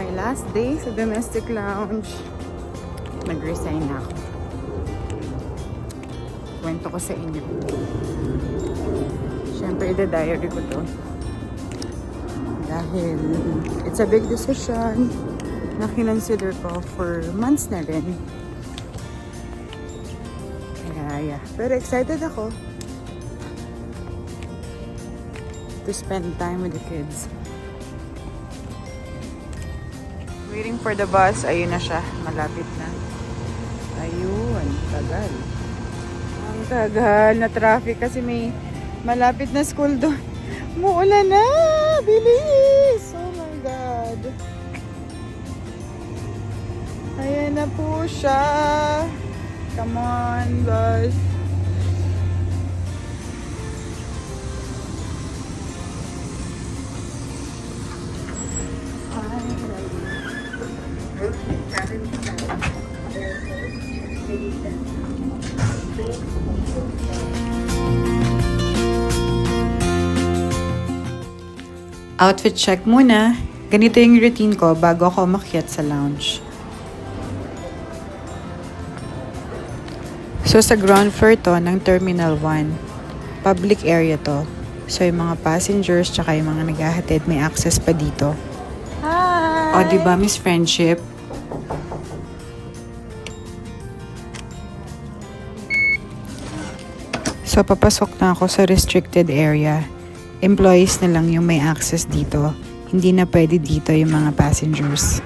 my last day sa domestic lounge. Nag-resign na ako. Kwento ko sa inyo. Siyempre, ida-diary ko to. Dahil it's a big decision na kinonsider ko for months na rin. Kaya, yeah. Pero excited ako to spend time with the kids. Waiting for the bus. Ayun na siya. Malapit na. Ayun. Tagal. Ang tagal na traffic kasi may malapit na school doon. Muulan na! Bilis! Oh my God. Ayan na po siya. Come on, bus. Outfit check muna. Ganito yung routine ko bago ako umakyat sa lounge. So sa ground floor to ng Terminal 1. Public area to. So yung mga passengers tsaka yung mga naghahatid may access pa dito. Hi! O diba Miss Friendship? So papasok na ako sa restricted area. Employees na lang yung may access dito. Hindi na pwede dito yung mga passengers.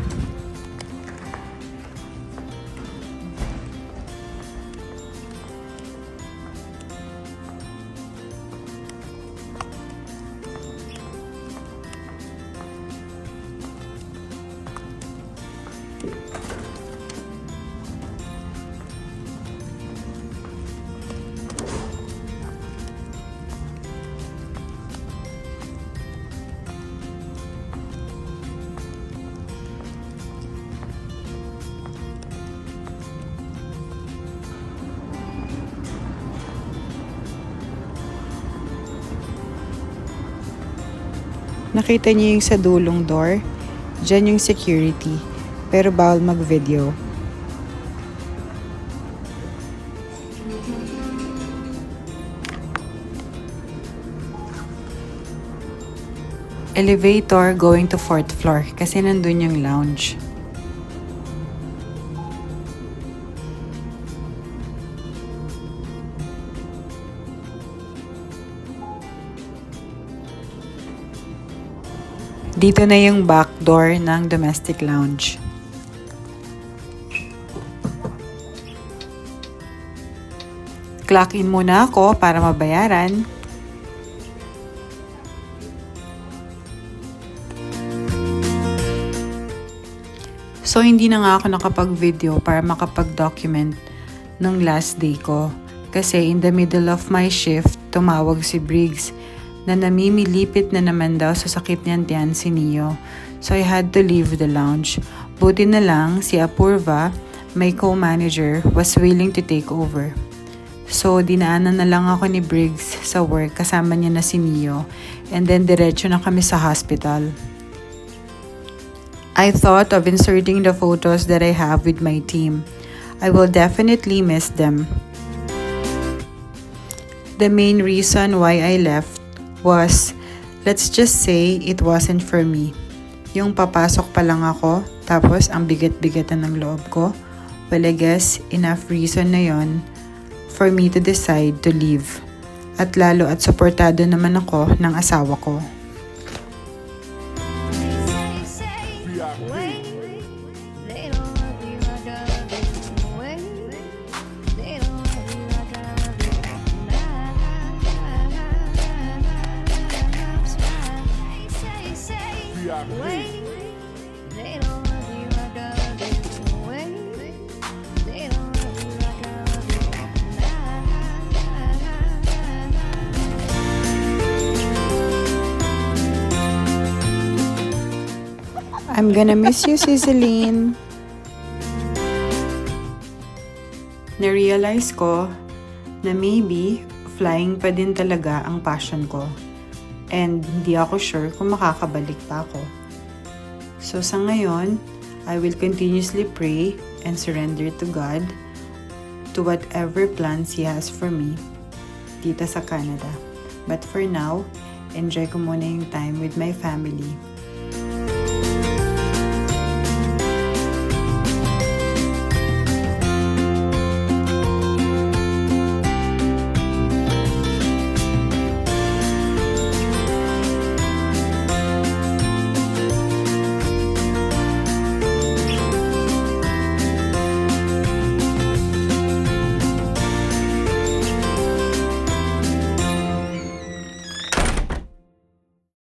Nakita niyo yung sa dulong door? Diyan yung security. Pero bawal mag-video. Elevator going to 4th floor kasi nandun yung lounge. Dito na yung back door ng domestic lounge. Clock in muna ako para mabayaran. So hindi na nga ako nakapag-video para makapag-document ng last day ko. Kasi in the middle of my shift, tumawag si Briggs na namimilipit na naman daw sa sakit niyan tiyan si Neo. So I had to leave the lounge. Buti na lang si Apurva, my co-manager, was willing to take over. So dinaanan na lang ako ni Briggs sa work kasama niya na si Neo. And then diretso na kami sa hospital. I thought of inserting the photos that I have with my team. I will definitely miss them. The main reason why I left was, let's just say, it wasn't for me. Yung papasok pa lang ako, tapos ang bigat-bigatan ng loob ko. Well, I guess, enough reason na yon for me to decide to leave. At lalo at suportado naman ako ng asawa ko. I'm gonna miss you, Ceceline. Na-realize ko na maybe flying pa din talaga ang passion ko. And hindi ako sure kung makakabalik pa ako. So sa ngayon, I will continuously pray and surrender to God to whatever plans He has for me dito sa Canada. But for now, enjoy ko muna yung time with my family